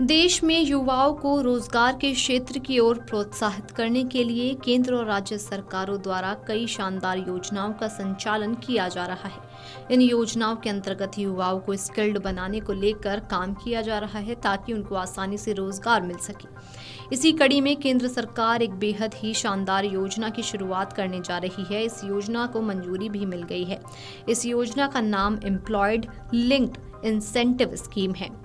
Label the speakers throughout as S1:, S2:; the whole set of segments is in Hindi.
S1: देश में युवाओं को रोजगार के क्षेत्र की ओर प्रोत्साहित करने के लिए केंद्र और राज्य सरकारों द्वारा कई शानदार योजनाओं का संचालन किया जा रहा है। इन योजनाओं के अंतर्गत युवाओं को स्किल्ड बनाने को लेकर काम किया जा रहा है ताकि उनको आसानी से रोजगार मिल सके। इसी कड़ी में केंद्र सरकार एक बेहद ही शानदार योजना की शुरुआत करने जा रही है। इस योजना को मंजूरी भी मिल गई है। इस योजना का नाम एम्प्लॉयड लिंक्ड इंसेंटिव स्कीम है।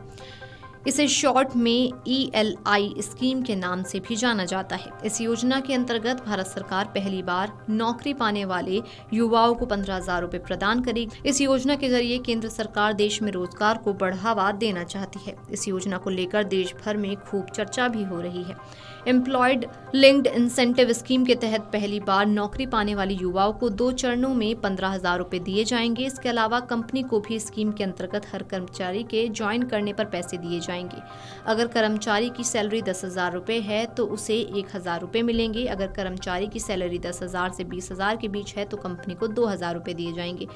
S1: इसे शॉर्ट में ELI स्कीम के नाम से भी जाना जाता है। इस योजना के अंतर्गत भारत सरकार पहली बार नौकरी पाने वाले युवाओं को 15,000 रुपए प्रदान करेगी। इस योजना के जरिए केंद्र सरकार देश में रोजगार को बढ़ावा देना चाहती है। इस योजना को लेकर देश भर में खूब चर्चा भी हो रही है। एम्प्लॉयड लिंक्ड इंसेंटिव स्कीम के तहत पहली बार नौकरी पाने वाले युवाओं को 2 चरणों में 15,000 रुपए दिए जाएंगे। इसके अलावा कंपनी को भी स्कीम के अंतर्गत हर कर्मचारी के ज्वाइन करने पर पैसे दिए जाएंगे। अगर कर्मचारी की सैलरी 10,000 रुपए है तो उसे 1,000 रुपए मिलेंगे। अगर कर्मचारी की सैलरी 10,000 से 20,000 के बीच है तो कंपनी को 2,000 रुपए दिए जाएंगे।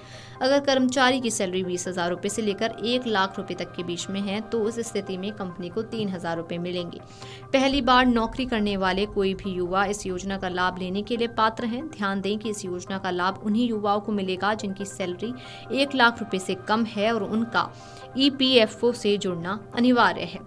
S1: अगर कर्मचारी की सैलरी 20,000 रुपए से लेकर 1 लाख रुपए तक के बीच में है तो उस स्थिति में कंपनी को 3,000 रुपए मिलेंगे। पहली बार नौकरी करने वाले कोई भी युवा इस योजना का लाभ लेने के लिए पात्र हैं। ध्यान दें कि इस योजना का लाभ उन्हीं युवाओं को मिलेगा जिनकी सैलरी 1 लाख रुपए से कम है और उनका EPFO से जुड़ना अनिवार्य है।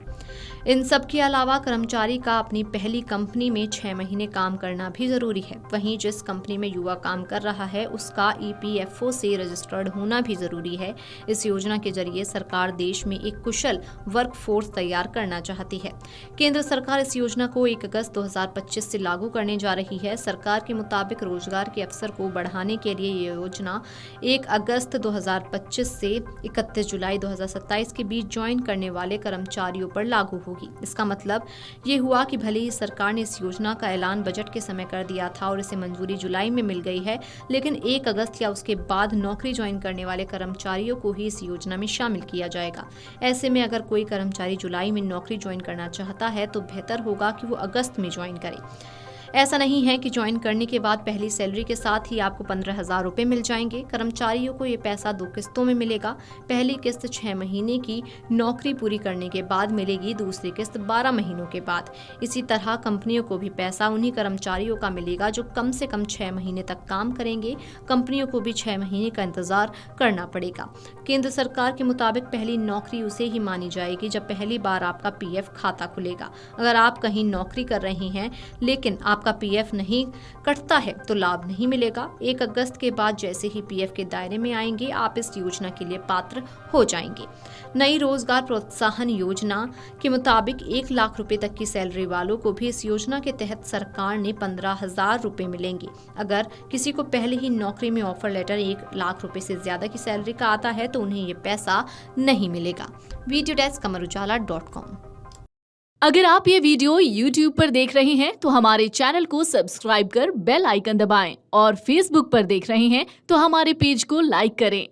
S1: इन सब के अलावा कर्मचारी का अपनी पहली कंपनी में 6 महीने काम करना भी जरूरी है। वहीं जिस कंपनी में युवा काम कर रहा है उसका EPFO से रजिस्टर्ड होना भी जरूरी है। इस योजना के जरिए सरकार देश में एक कुशल वर्कफोर्स तैयार करना चाहती है। केंद्र सरकार इस योजना को 1 अगस्त 2025 से लागू करने जा रही है। सरकार के मुताबिक रोजगार के अवसर को बढ़ाने के लिए ये योजना 1 अगस्त 2025 से 31 जुलाई 2027 के बीच ज्वाइन करने वाले कर्मचारियों पर लागू होगी। इसका मतलब ये हुआ कि भले ही सरकार ने इस योजना का ऐलान बजट के समय कर दिया था और इसे मंजूरी जुलाई में मिल गई है, लेकिन 1 अगस्त या उसके बाद नौकरी ज्वाइन करने वाले कर्मचारियों को ही इस योजना में शामिल किया जाएगा। ऐसे में अगर कोई कर्मचारी जुलाई में नौकरी ज्वाइन करना चाहता है तो बेहतर होगा कि वो अगस्त में ज्वाइन करे। ऐसा नहीं है कि ज्वाइन करने के बाद पहली सैलरी के साथ ही आपको 15,000 रुपए मिल जाएंगे। कर्मचारियों को ये पैसा 2 किस्तों में मिलेगा। पहली किस्त 6 महीने की नौकरी पूरी करने के बाद मिलेगी, दूसरी किस्त 12 महीनों के बाद। इसी तरह कंपनियों को भी पैसा उन्हीं कर्मचारियों का मिलेगा जो कम से कम 6 महीने तक काम करेंगे। कंपनियों को भी 6 महीने का इंतजार करना पड़ेगा। केंद्र सरकार के मुताबिक पहली नौकरी उसे ही मानी जाएगी जब पहली बार आपका PF खाता खुलेगा। अगर आप कहीं नौकरी कर रहे हैं लेकिन आपका PF नहीं कटता है तो लाभ नहीं मिलेगा। 1 अगस्त के बाद जैसे ही PF के दायरे में आएंगे आप इस योजना के लिए पात्र हो जाएंगे। नई रोजगार प्रोत्साहन योजना के मुताबिक 1 लाख रुपए तक की सैलरी वालों को भी इस योजना के तहत सरकार ने 15,000 रुपए मिलेंगे। अगर किसी को पहले ही नौकरी में ऑफर लेटर 1 लाख रुपए से ज्यादा की सैलरी का आता है तो उन्हें ये पैसा नहीं मिलेगा। Video desk amarujala.com।
S2: अगर आप ये वीडियो YouTube पर देख रहे हैं तो हमारे चैनल को सब्सक्राइब कर बेल आइकन दबाएं और Facebook पर देख रहे हैं तो हमारे पेज को लाइक करें।